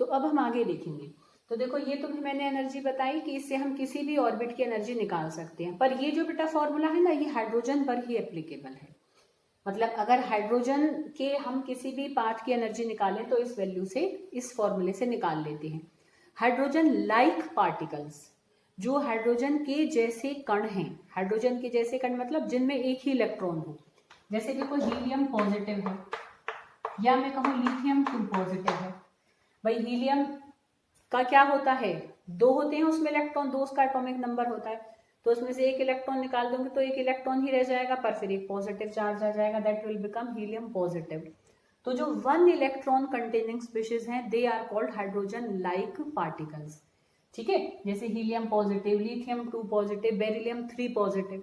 तो अब हम आगे देखेंगे। तो देखो ये तुम्हें मैंने एनर्जी बताई कि इससे हम किसी भी ऑर्बिट की एनर्जी निकाल सकते हैं, पर ये जो बेटा फॉर्मूला है ना, ये हाइड्रोजन पर ही एप्लीकेबल है। मतलब अगर हाइड्रोजन के हम किसी भी पार्ट की एनर्जी निकालें तो इस वैल्यू से, इस फॉर्मूले से निकाल लेते हैं। हाइड्रोजन लाइक पार्टिकल्स, जो हाइड्रोजन के जैसे कण हैं, हाइड्रोजन के जैसे कण मतलब जिनमें एक ही इलेक्ट्रॉन हो, जैसे देखो हीलियम पॉजिटिव है, या मैं कहूँ लिथियम 2 पॉजिटिव है। भाई हीलियम का क्या होता है, 2 होते हैं उसमें इलेक्ट्रॉन, 2 उसका एटॉमिक नंबर होता है, तो उसमें से एक इलेक्ट्रॉन निकाल दोगे तो एक इलेक्ट्रॉन ही रह जाएगा, पर फिर एक पॉजिटिव चार्ज आ जाएगा, that will become helium positive. तो जो 1 इलेक्ट्रॉन कंटेनिंग स्पीशीज हैं they are called hydrogen like particles. ठीक है, जैसे helium positive, lithium 2 positive, beryllium 3 positive,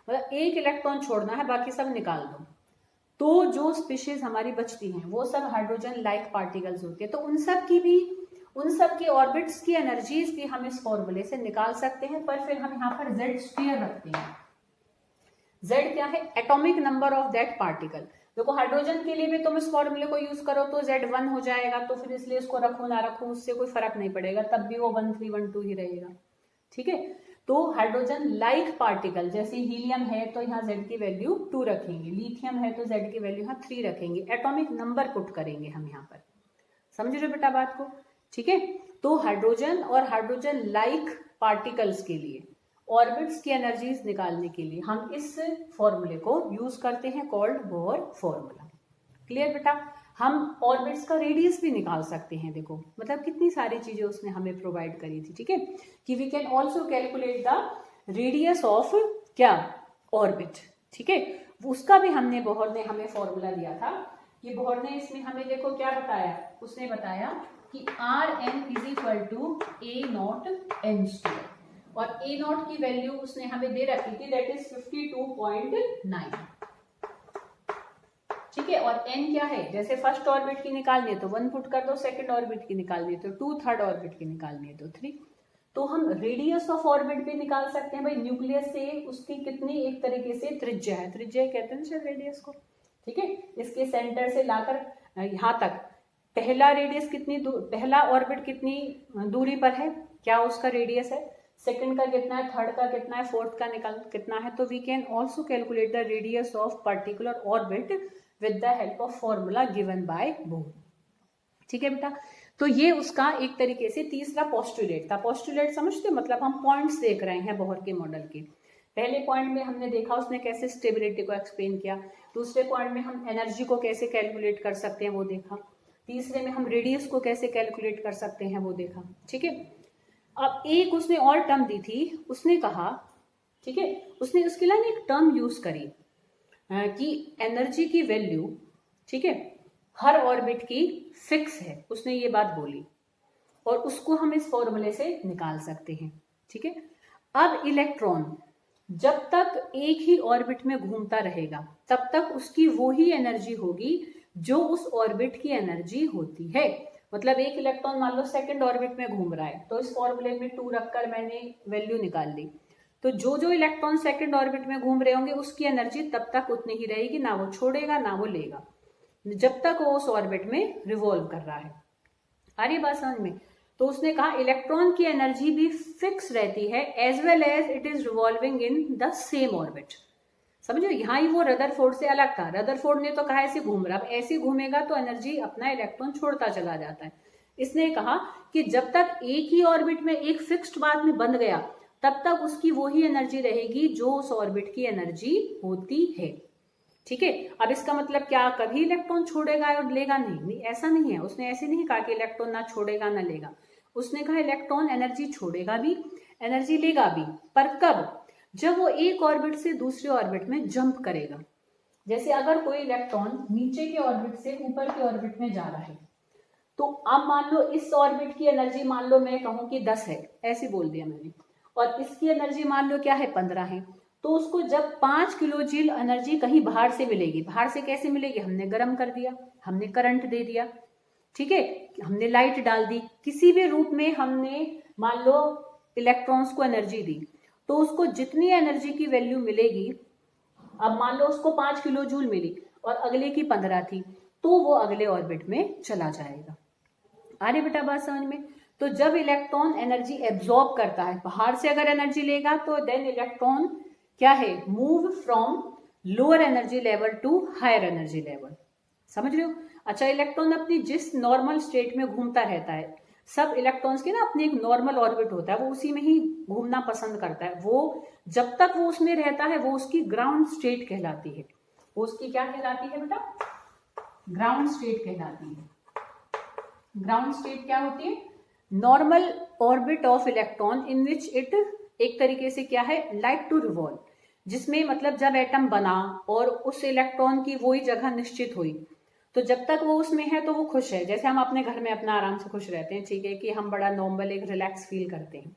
मतलब एक इलेक्ट्रॉन छोड़ना है, बाकी सब निकाल दो। तो जो स्पीशीज हमारी बचती हैं वो सब हाइड्रोजन लाइक पार्टिकल्स होती है। तो उन सब की ऑर्बिट्स की एनर्जीज भी हम इस फॉर्मूले से निकाल सकते हैं, पर फिर हम यहाँ पर Z स्फीयर रखते हैं। Z क्या है, atomic number of that particle. देखो हाइड्रोजन के लिए भी तुम इस फॉर्मूले को यूज करो तो Z 1 हो जाएगा, तो फिर इसलिए इसको रखो ना रखो उससे कोई फर्क नहीं पड़ेगा, तब भी वो 1 3 1 2 ही रहेगा। ठीक है, तो हाइड्रोजन लाइक पार्टिकल, जैसे हीलियम है तो यहाँ Z की वैल्यू 2 रखेंगे, लिथियम है तो Z की वैल्यू यहाँ 3 रखेंगे, एटॉमिक नंबर पुट करेंगे हम यहाँ पर। समझ रहे बेटा बात को? ठीक है, तो हाइड्रोजन और हाइड्रोजन लाइक पार्टिकल्स के लिए ऑर्बिट्स की एनर्जीज निकालने के लिए हम इस फॉर्मूले को यूज करते हैं, कॉल्ड बोर फॉर्मूला। क्लियर बेटा? हम ऑर्बिट्स का रेडियस भी निकाल सकते हैं। देखो मतलब कितनी सारी चीजें उसने हमें प्रोवाइड करी थी। ठीक है, कि we can also calculate the radius of क्या, ऑर्बिट। ठीक है, उसका भी बोहर ने हमें फॉर्मूला दिया था कि बोहर ने इसमें हमें देखो क्या बताया, उसने बताया कि Rn is equal to a naught n square, और ए नॉट की वैल्यू उसने हमें दे रखी थी, दैट इज 52.9। ठीक है, और n क्या है, जैसे फर्स्ट ऑर्बिट की निकालनी है तो 1 पुट कर दो, सेकंड ऑर्बिट की निकालनी है तो 2, थर्ड ऑर्बिट की निकालनी है तो 3। तो हम रेडियस ऑफ ऑर्बिट भी निकाल सकते हैं। भाई न्यूक्लियस से उसकी कितनी, एक तरीके से त्रिज्या है, त्रिज्या कहते हैं शायद रेडियस को। ठीक है, इसके सेंटर से लाकर यहाँ तक पहला रेडियस कितनी, पहला ऑर्बिट कितनी दूरी पर है, क्या उसका रेडियस है, सेकंड का कितना है, थर्ड का कितना है, फोर्थ का कितना है। तो we can also calculate the radius of particular orbit with the help of formula given by Bohr. ठीक है बेटा, तो ये उसका एक तरीके से तीसरा पोस्टुलेट था। पोस्टुलेट समझते हो, मतलब हम पॉइंट्स देख रहे हैं बोहर के मॉडल के। पहले पॉइंट में हमने देखा उसने कैसे स्टेबिलिटी को एक्सप्लेन किया, दूसरे पॉइंट में हम एनर्जी को कैसे कैलकुलेट कर सकते हैं वो देखा, तीसरे में हम रेडियस को कैसे कैलकुलेट कर सकते हैं वो देखा। ठीक है, अब एक उसने और टर्म दी थी, उसने कहा, ठीक है, उसने उसके लिए एक टर्म यूज करी कि एनर्जी की वैल्यू, ठीक है, हर ऑर्बिट की फिक्स है, उसने ये बात बोली, और उसको हम इस फॉर्मूले से निकाल सकते हैं। ठीक है, अब इलेक्ट्रॉन जब तक एक ही ऑर्बिट में घूमता रहेगा तब तक उसकी वो ही एनर्जी होगी जो उस ऑर्बिट की एनर्जी होती है। मतलब एक इलेक्ट्रॉन मान लो सेकंड ऑर्बिट में घूम रहा है, तो इस फॉर्मूले में 2 रखकर मैंने वैल्यू निकाल ली, तो जो जो इलेक्ट्रॉन सेकंड ऑर्बिट में घूम रहे होंगे उसकी एनर्जी तब तक उतनी ही रहेगी, ना वो छोड़ेगा ना वो लेगा, जब तक वो उस ऑर्बिट में रिवॉल्व कर रहा है। आ रही बात समझ में? तो उसने कहा इलेक्ट्रॉन की एनर्जी भी फिक्स रहती है as well as it is revolving in the same orbit. समझो, यहाँ ही वो रदरफोर्ड से अलग था। रदरफोर्ड ने तो कहा ऐसे घूम रहा, अब ऐसे घूमेगा तो एनर्जी अपना इलेक्ट्रॉन छोड़ता चला जाता है। इसने कहा कि जब तक एक ही ऑर्बिट में एक फिक्स्ड बात में बंध गया तब तक उसकी वही एनर्जी रहेगी जो उस ऑर्बिट की एनर्जी होती है। ठीक है, अब इसका मतलब क्या, कभी इलेक्ट्रॉन छोड़ेगा और लेगा नहीं, ऐसा नहीं है। उसने ऐसे नहीं कहा कि इलेक्ट्रॉन ना छोड़ेगा ना लेगा, उसने कहा इलेक्ट्रॉन एनर्जी छोड़ेगा भी एनर्जी लेगा भी, पर कब, जब वो एक ऑर्बिट से दूसरे ऑर्बिट में जंप करेगा। जैसे अगर कोई इलेक्ट्रॉन नीचे के ऑर्बिट से ऊपर के ऑर्बिट में जा रहा है, तो अब मान लो इस ऑर्बिट की एनर्जी मान लो मैं कहूं कि 10 है, ऐसे बोल दिया मैंने, और इसकी एनर्जी मान लो क्या है 15 है, तो उसको जब 5 किलो जूल एनर्जी कहीं बाहर से मिलेगी, बाहर से कैसे मिलेगी, हमने गर्म कर दिया, हमने करंट दे दिया, ठीक है, हमने लाइट डाल दी, किसी भी रूप में हमने मान लो इलेक्ट्रॉन्स को एनर्जी दी, तो उसको जितनी एनर्जी की वैल्यू मिलेगी, अब मान लो उसको 5 किलो जूल मिली और अगले की 15 थी, तो वो अगले ऑर्बिट में चला जाएगा। आ रही बेटा बात समझ में? तो जब इलेक्ट्रॉन एनर्जी एब्जॉर्ब करता है, बाहर से अगर एनर्जी लेगा तो देन इलेक्ट्रॉन क्या है, move from lower energy level to higher energy level. समझ रहे हो? अच्छा, इलेक्ट्रॉन अपनी जिस नॉर्मल स्टेट में घूमता रहता है, सब इलेक्ट्रॉन्स की ना अपनी एक नॉर्मल ऑर्बिट होता है, वो उसी में ही घूमना पसंद करता है। वो जब तक वो उसमें रहता है वो उसकी ग्राउंड स्टेट कहलाती है। वो उसकी क्या कहलाती है बेटा? ग्राउंड स्टेट कहलाती है। ग्राउंड स्टेट क्या होती है? Normal orbit of electron in which it, एक तरीके से क्या है, लाइक टू रिवॉल्व, जिसमें मतलब जब एटम बना और उस इलेक्ट्रॉन की वही जगह निश्चित हुई, तो जब तक वो उसमें है तो वो खुश है। जैसे हम अपने घर में अपना आराम से खुश रहते हैं, ठीक है, कि हम बड़ा नॉर्मल एक रिलैक्स फील करते हैं।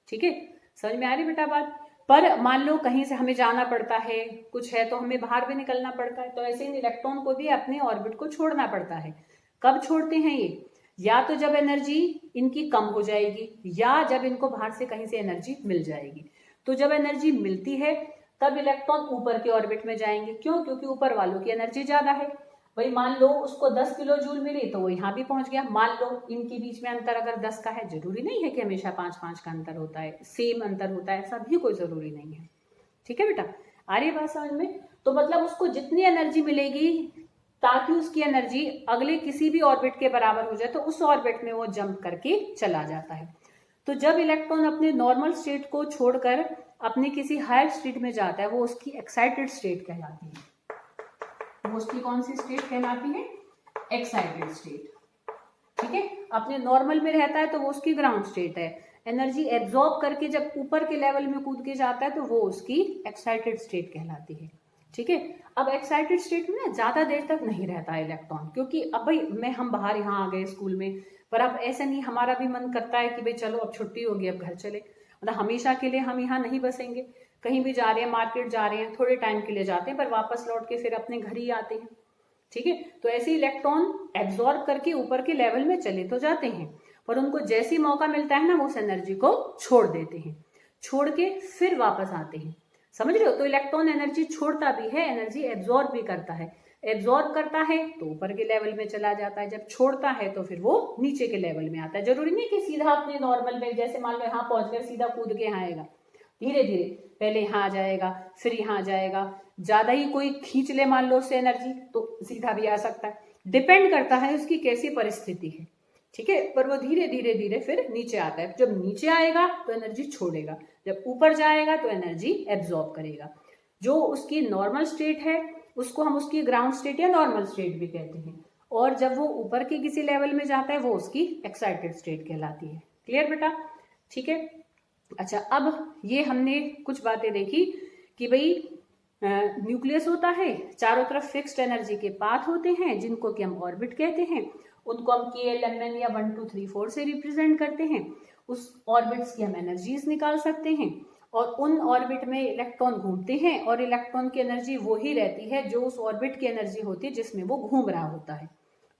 ठीक है, समझ में आ रही बेटा बात? पर मान लो कहीं से हमें जाना पड़ता है, कुछ है तो हमें बाहर भी निकलना पड़ता है, तो ऐसे इन इलेक्ट्रॉन को भी अपने ऑर्बिट को छोड़ना पड़ता है। कब छोड़ते हैं ये? या तो जब एनर्जी इनकी कम हो जाएगी, या जब इनको बाहर से कहीं से एनर्जी मिल जाएगी। तो जब एनर्जी मिलती है तब इलेक्ट्रॉन ऊपर के ऑर्बिट में जाएंगे। क्यों? क्योंकि ऊपर वालों की एनर्जी ज्यादा है। भाई मान लो उसको 10 किलो जूल मिली तो वो यहाँ भी पहुंच गया। मान लो इनके बीच में अंतर अगर 10 का है, जरूरी नहीं है कि हमेशा 5-5 का अंतर होता है, सेम अंतर होता है, ऐसा भी कोई जरूरी नहीं है। ठीक है बेटा, आ रही बात समझ में? तो मतलब उसको जितनी एनर्जी मिलेगी ताकि उसकी एनर्जी अगले किसी भी ऑर्बिट के बराबर हो जाए, तो उस ऑर्बिट में वो जंप करके चला जाता है। तो जब इलेक्ट्रॉन अपने नॉर्मल स्टेट को छोड़कर अपने किसी हायर स्टेट में जाता है, वो उसकी एक्साइटेड स्टेट कहलाती है। वो उसकी कौन सी स्टेट कहलाती है? Excited state. ठीक है, अपने नॉर्मल में रहता है तो वो उसकी ग्राउंड स्टेट है। एनर्जी एब्जॉर्ब करके जब ऊपर के लेवल में कूद के जाता है तो वो उसकी एक्साइटेड स्टेट कहलाती है। ठीक है, अब एक्साइटेड स्टेट में ना ज्यादा देर तक नहीं रहता है इलेक्ट्रॉन, क्योंकि अब भाई हम बाहर यहाँ आ गए स्कूल में, पर अब ऐसा नहीं, हमारा भी मन करता है कि भाई चलो अब छुट्टी होगी, अब घर चले। मतलब हमेशा के लिए हम यहाँ नहीं बसेंगे, कहीं भी जा रहे हैं, मार्केट जा रहे हैं, थोड़े टाइम के लिए जाते हैं, पर वापस लौट के फिर अपने घर ही आते हैं। ठीक है, तो ऐसे इलेक्ट्रॉन एब्जॉर्ब करके ऊपर के लेवल में चले तो जाते हैं, पर उनको जैसे ही मौका मिलता है ना, वो उस एनर्जी को छोड़ देते हैं, छोड़ के फिर वापस आते हैं। समझ रहे हो? तो इलेक्ट्रॉन एनर्जी छोड़ता भी है, एनर्जी एब्जॉर्ब भी करता है। एब्जॉर्ब करता है तो ऊपर के लेवल में चला जाता है, जब छोड़ता है तो फिर वो नीचे के लेवल में आता है। जरूरी नहीं कि सीधा अपने नॉर्मल में, जैसे मान लो यहाँ पहुंच गया, सीधा कूद के यहाँ आएगा। धीरे धीरे पहले यहाँ आ जाएगा, फिर यहाँ आ जाएगा। ज्यादा ही कोई खींच ले मान लो उससे एनर्जी, तो सीधा भी आ सकता है। डिपेंड करता है उसकी कैसी परिस्थिति है। ठीक है, पर वो धीरे धीरे धीरे फिर नीचे आता है। जब नीचे आएगा तो एनर्जी छोड़ेगा, जब ऊपर जाएगा तो एनर्जी एब्जॉर्ब करेगा। जो उसकी नॉर्मल स्टेट है उसको हम उसकी ग्राउंड स्टेट या नॉर्मल स्टेट भी कहते हैं, और जब वो ऊपर के किसी लेवल में जाता है वो उसकी एक्साइटेड स्टेट कहलाती है। क्लियर बेटा? ठीक है, अच्छा, अब ये हमने कुछ बातें देखी कि भाई न्यूक्लियस होता है, चारों तरफ फिक्स्ड एनर्जी के पाथ होते हैं जिनको कि हम ऑर्बिट कहते हैं, उनको हम KLMN या 1 2 3 4 से रिप्रेजेंट करते हैं। उस ऑर्बिट्स की हम एनर्जीज निकाल सकते हैं, और उन ऑर्बिट में इलेक्ट्रॉन घूमते हैं, और इलेक्ट्रॉन की एनर्जी वही रहती है जो उस ऑर्बिट की एनर्जी होती है जिसमें वो घूम रहा होता है।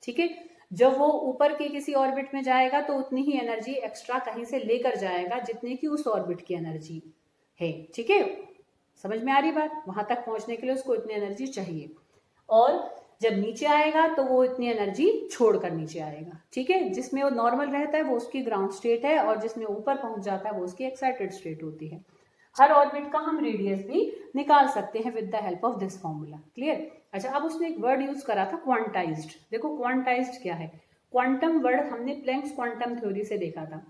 ठीक है, जब वो ऊपर के किसी ऑर्बिट में जाएगा तो उतनी ही एनर्जी एक्स्ट्रा कहीं से लेकर जाएगा जितनी की उस ऑर्बिट की एनर्जी है। ठीक है, समझ में आ रही बात? वहां तक पहुंचने के लिए उसको इतनी एनर्जी चाहिए, और जब नीचे आएगा तो वो इतनी एनर्जी छोड़कर नीचे आएगा। ठीक है, जिसमें वो नॉर्मल रहता है वो उसकी ग्राउंड स्टेट है, और जिसमें ऊपर पहुंच जाता है वो उसकी एक्साइटेड स्टेट होती है। हर ऑर्बिट का हम रेडियस भी निकाल सकते हैं with the help of this formula. Clear? अच्छा, अब उसने एक वर्ड यूज करा था क्वांटाइज्ड। देखो क्वांटाइज्ड क्या है? क्वांटम वर्ड हमने प्लैंक्स क्वांटम थ्योरी से देखा था।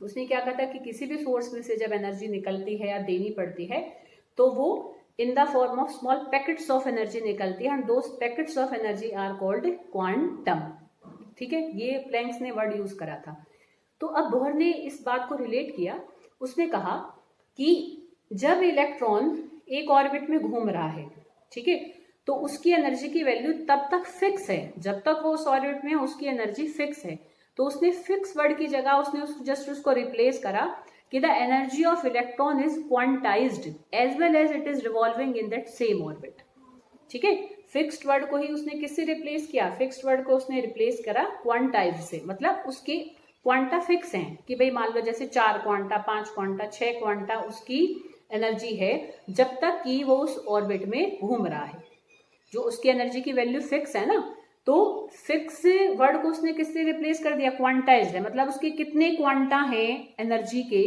उसने क्या कहा था कि किसी भी सोर्स में से जब एनर्जी निकलती है या देनी पड़ती है तो वो in the form of small packets of energy निकलती है, and those packets of energy are called quantum. ठीक है, ये प्लैंक्स ने वर्ड यूज करा था। तो अब बोहर ने इस बात को रिलेट किया। उसने कहा कि जब इलेक्ट्रॉन एक ऑर्बिट में घूम रहा है, ठीक है, तो उसकी एनर्जी की वैल्यू तब तक फिक्स है जब तक वो उस ऑर्बिट में उसकी एनर्जी फिक्स है। तो उसने फिक्स वर्ड की जगह उसने जस्ट उसको रिप्लेस करा कि the energy of electron is quantized as well as it is revolving in that same orbit. ठीक है, फिक्स्ड वर्ड को ही उसने किससे रिप्लेस किया? फिक्स्ड वर्ड को उसने रिप्लेस करा क्वांटाइज्ड से। मतलब उसके क्वांटा फिक्स हैं कि भाई मान लो जैसे 4 क्वांटा, 5 क्वांटा, 6 क्वांटा उसकी एनर्जी है जब तक कि वो उस ऑर्बिट में घूम रहा है। जो उसकी एनर्जी की वैल्यू फिक्स है ना, तो फिक्स वर्ड को उसने किससे रिप्लेस कर दिया, क्वांटाइज्ड है, मतलब उसके कितने क्वांटा हैं एनर्जी के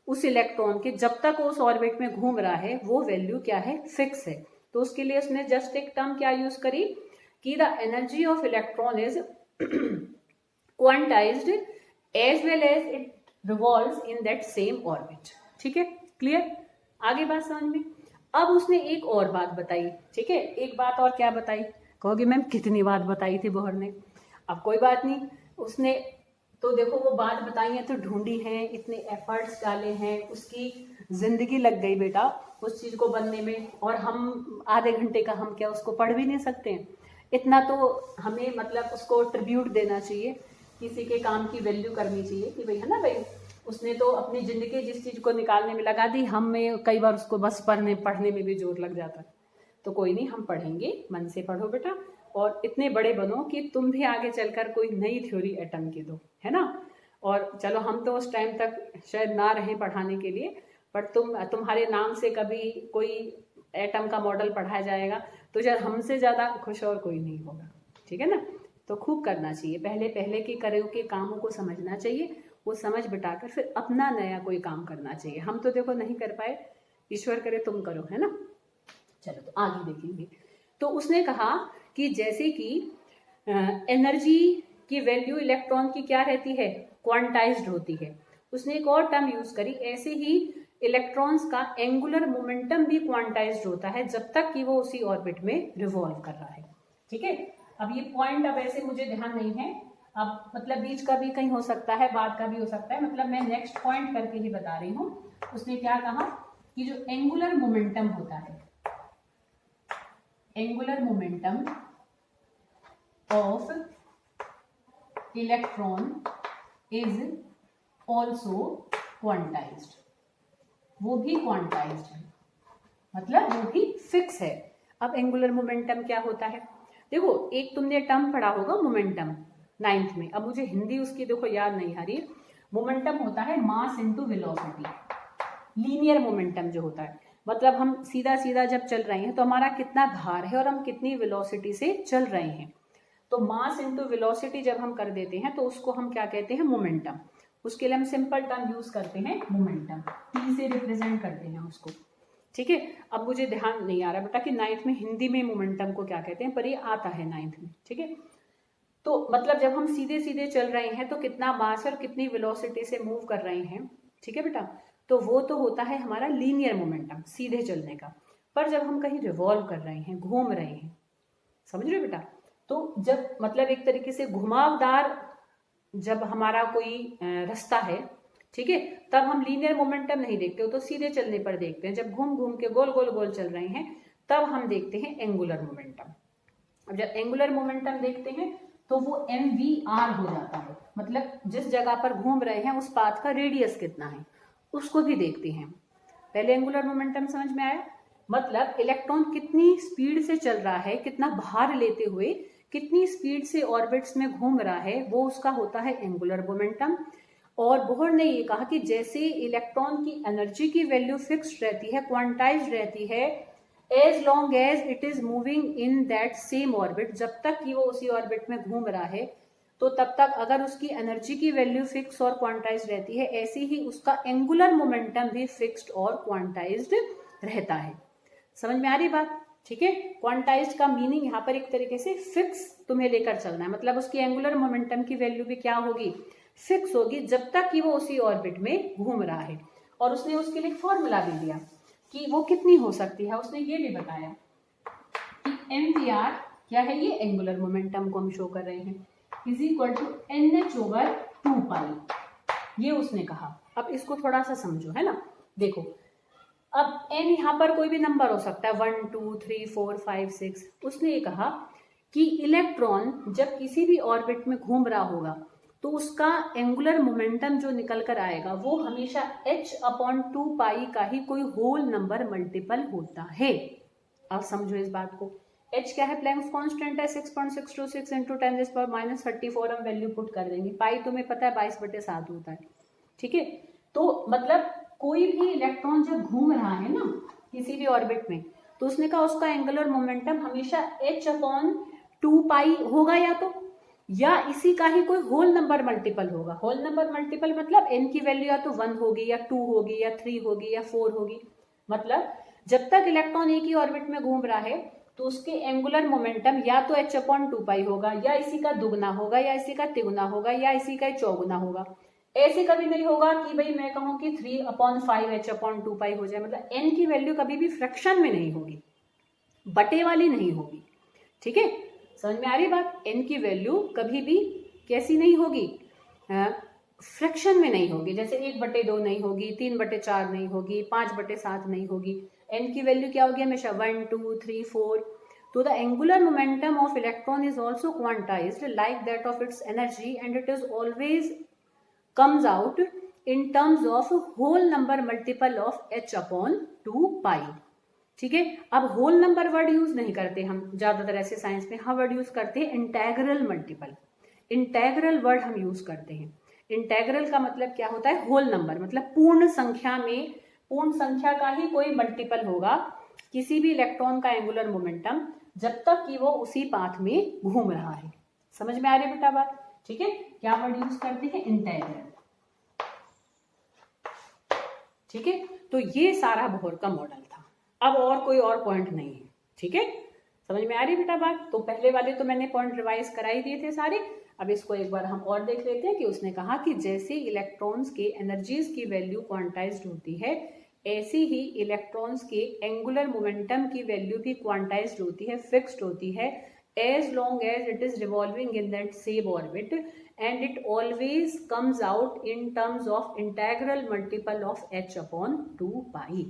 उस इलेक्ट्रॉन के जब तक वो उस ऑर्बिट में घूम रहा है, वो वैल्यू क्या है, फिक्स है। तो उसके लिए उसने जस्ट एक टर्म क्या यूज करी कि the energy of electron is quantized as well as it revolves in that same orbit. ठीक है, क्लियर, आगे बात समझ में। अब उसने एक और बात बताई, ठीक है, एक बात और क्या बताई, कहोगे मैम कितनी बात बताई थी बोहर ने, अब कोई बात नहीं, उसने तो देखो वो बात बताई है तो ढूंढी है, इतने एफर्ट्स डाले हैं, उसकी जिंदगी लग गई बेटा उस चीज को बनने में, और हम आधे घंटे का हम क्या उसको पढ़ भी नहीं सकते हैं, इतना तो हमें मतलब उसको ट्रिब्यूट देना चाहिए, किसी के काम की वैल्यू करनी चाहिए कि भाई है ना भाई, उसने तो अपनी जिंदगी जिस चीज को निकालने में लगा दी, हम में कई बार उसको बस पढ़ने में भी जोर लग जाता है। तो कोई नहीं, हम पढ़ेंगे, मन से पढ़ो बेटा, और इतने बड़े बनो कि तुम भी आगे चलकर कोई नई थ्योरी एटम की दो, है ना। और चलो हम तो उस टाइम तक शायद ना रहें पढ़ाने के लिए, पर तुम्हारे नाम से कभी कोई एटम का मॉडल पढ़ाया जाएगा तो शायद हमसे ज्यादा खुश और कोई नहीं होगा, ठीक है ना। तो खूब करना चाहिए, पहले पहले के करे के कामों को समझना चाहिए, वो समझ बिठाकर फिर अपना नया कोई काम करना चाहिए। हम तो देखो नहीं कर पाए, ईश्वर करे तुम करो, है ना। चलो तो आगे देखेंगे। तो उसने कहा कि जैसे कि एनर्जी की वैल्यू इलेक्ट्रॉन की क्या रहती है, क्वांटाइज्ड होती है। उसने एक और टर्म यूज करी, ऐसे ही इलेक्ट्रॉन्स का एंगुलर मोमेंटम भी क्वांटाइज्ड होता है जब तक कि वो उसी ऑर्बिट में रिवॉल्व कर रहा है। ठीक है, अब ये पॉइंट अब ऐसे मुझे ध्यान नहीं है, अब मतलब बीच का भी कहीं हो सकता है, बाद का भी हो सकता है, मतलब मैं नेक्स्ट पॉइंट करके ही बता रही हूँ। उसने क्या कहा कि जो एंगुलर मोमेंटम होता है, angular momentum of electron is also quantized, वो भी क्वांटाइज्ड है, मतलब वो भी फिक्स है। अब एंगुलर मोमेंटम क्या होता है, देखो एक तुमने टर्म पढ़ा होगा मोमेंटम 9th में, अब मुझे हिंदी उसकी देखो याद नहीं आ रही। मोमेंटम होता है mass into velocity, linear momentum जो होता है, मतलब हम सीधा सीधा जब चल रहे हैं तो हमारा कितना भार है और हम कितनी वेलोसिटी से चल रहे हैं, तो मास इनटू वेलोसिटी जब हम कर देते हैं तो उसको हम क्या कहते हैं, मोमेंटम। उसके लिए हम सिंपल टर्म यूज करते हैं मोमेंटम, टी से रिप्रेजेंट करते हैं उसको। ठीक है, अब मुझे ध्यान नहीं आ रहा बेटा कि 9th में हिंदी में मोमेंटम को क्या कहते हैं, पर ये आता है 9th में। ठीक है, तो मतलब जब हम सीधे सीधे चल रहे हैं तो कितना मास और कितनी वेलोसिटी से मूव कर रहे हैं, ठीक है बेटा, तो वो तो होता है हमारा लीनियर मोमेंटम, सीधे चलने का। पर जब हम कहीं रिवॉल्व कर रहे हैं, घूम रहे हैं, समझ रहे हो बेटा, तो जब मतलब एक तरीके से घुमावदार जब हमारा कोई रास्ता है, ठीक है, तब हम लीनियर मोमेंटम नहीं देखते हो, तो सीधे चलने पर देखते हैं। जब घूम घूम के गोल गोल गोल चल रहे हैं तब हम देखते हैं एंगुलर मोमेंटम। अब जब एंगुलर मोमेंटम देखते हैं तो वो mvr हो जाता है, मतलब जिस जगह पर घूम रहे हैं उस पाथ का रेडियस कितना है उसको भी देखते हैं। पहले एंगुलर मोमेंटम समझ में आया, मतलब इलेक्ट्रॉन कितनी स्पीड से चल रहा है, कितना भार लेते हुए कितनी स्पीड से ऑर्बिट्स में घूम रहा है, वो उसका होता है एंगुलर मोमेंटम। और बोहर ने ये कहा कि जैसे इलेक्ट्रॉन की एनर्जी की वैल्यू फिक्स्ड रहती है, क्वांटाइज्ड रहती है, as long as it is moving in that same orbit, जब तक कि वो उसी ऑर्बिट में घूम रहा है, तो तब तक अगर उसकी एनर्जी की वैल्यू फिक्स और क्वांटाइज्ड रहती है, ऐसे ही उसका एंगुलर मोमेंटम भी फिक्स्ड और क्वांटाइज्ड रहता है। समझ में आ रही बात, ठीक है। क्वांटाइज्ड का मीनिंग यहाँ पर एक तरीके से फिक्स तुम्हें लेकर चलना है, मतलब उसकी एंगुलर मोमेंटम की वैल्यू भी क्या होगी, फिक्स होगी, जब तक कि वो उसी ऑर्बिट में घूम रहा है। और उसने उसके लिए फॉर्मूला भी दिया कि वो कितनी हो सकती है, उसने ये भी बताया कि mvr क्या है, ये एंगुलर मोमेंटम को हम शो कर रहे हैं, इज इक्वल टू nh/2π, ये उसने कहा। अब इसको थोड़ा सा समझो, है ना, देखो अब n यहाँ पर कोई भी नंबर हो सकता है, 1 2 3 4 5 6। उसने ये कहा कि इलेक्ट्रॉन जब किसी भी ऑर्बिट में घूम रहा होगा तो उसका एंगुलर मोमेंटम जो निकल कर आएगा वो हमेशा h/2π का ही कोई होल नंबर मल्टीपल होता है। अब समझो इस बात को, h क्या है, प्लैंक्स कांस्टेंट है, 6.626 इंटू 10⁻⁻34 हम वैल्यू पुट कर देंगे, पाई तुम्हें पता है 22/7 होता है। ठीक है, तो मतलब कोई भी इलेक्ट्रॉन जब घूम रहा है ना किसी भी ऑर्बिट में, तो उसने कहा उसका एंगुलर मोमेंटम हमेशा h/2 2 पाई होगा या इसी का ही कोई होल नंबर मल्टीपल होगा। होल नंबर मल्टीपल मतलब n की वैल्यू या तो 1 होगी या 2 होगी या 3 होगी या 4 होगी। मतलब जब तक इलेक्ट्रॉन एक ही ऑर्बिट में घूम रहा है तो उसके एंगुलर मोमेंटम या तो h/2 पाई होगा, या इसी का दुगना होगा, या इसी का तिगुना होगा, या इसी का चौगुना होगा। ऐसे कभी नहीं होगा कि भाई मैं कहूं कि 3/5 h/2 पाई हो जाए। मतलब n की वैल्यू कभी भी फ्रैक्शन में नहीं होगी, बटे वाली नहीं होगी। ठीक है, समझ में आ रही बात? n की वैल्यू कभी भी कैसी नहीं होगी, फ्रैक्शन में नहीं होगी। जैसे 1/2 नहीं होगी, 3/4 नहीं होगी, 5/7 नहीं होगी। n की वैल्यू क्या होगी? हमेशा 1, 2, 3, 4। तो the angular momentum of electron is also quantized like that of its energy and it is always comes out in terms of whole number multiple of h/2 पाई। ठीक है, अब होल नंबर वर्ड यूज नहीं करते हम ज्यादातर ऐसे science में, हम वर्ड यूज करते हैं इंटेग्रल मल्टीपल। इंटेग्रल वर्ड हम यूज करते हैं। इंटेग्रल का मतलब क्या होता है? होल नंबर, मतलब पूर्ण संख्या में, पूर्ण संख्या का ही कोई मल्टीपल होगा किसी भी इलेक्ट्रॉन का एंगुलर मोमेंटम, जब तक कि वो उसी पाथ में घूम रहा है। समझ में आ रही है बेटा बात? ठीक है, क्या वर्ड यूज करते हैं? इंटेग्रल। ठीक है, तो ये सारा बोहर का मॉडल था। अब और कोई और पॉइंट नहीं है। ठीक है, समझ में आ रही है बेटा बात? तो पहले वाले तो मैंने पॉइंट रिवाइज करा ही दिए थे सारे। अब इसको एक बार हम और देख लेते हैं कि उसने कहा कि जैसे इलेक्ट्रॉन्स के एनर्जीज की वैल्यू क्वांटाइज्ड होती है, ऐसी ही इलेक्ट्रॉन्स के एंगुलर मोमेंटम की वैल्यू भी क्वांटाइज्ड होती है, फिक्स्ड होती है, as long as it is revolving in that same orbit, and it always comes out in terms of integral multiple of h/2 pi.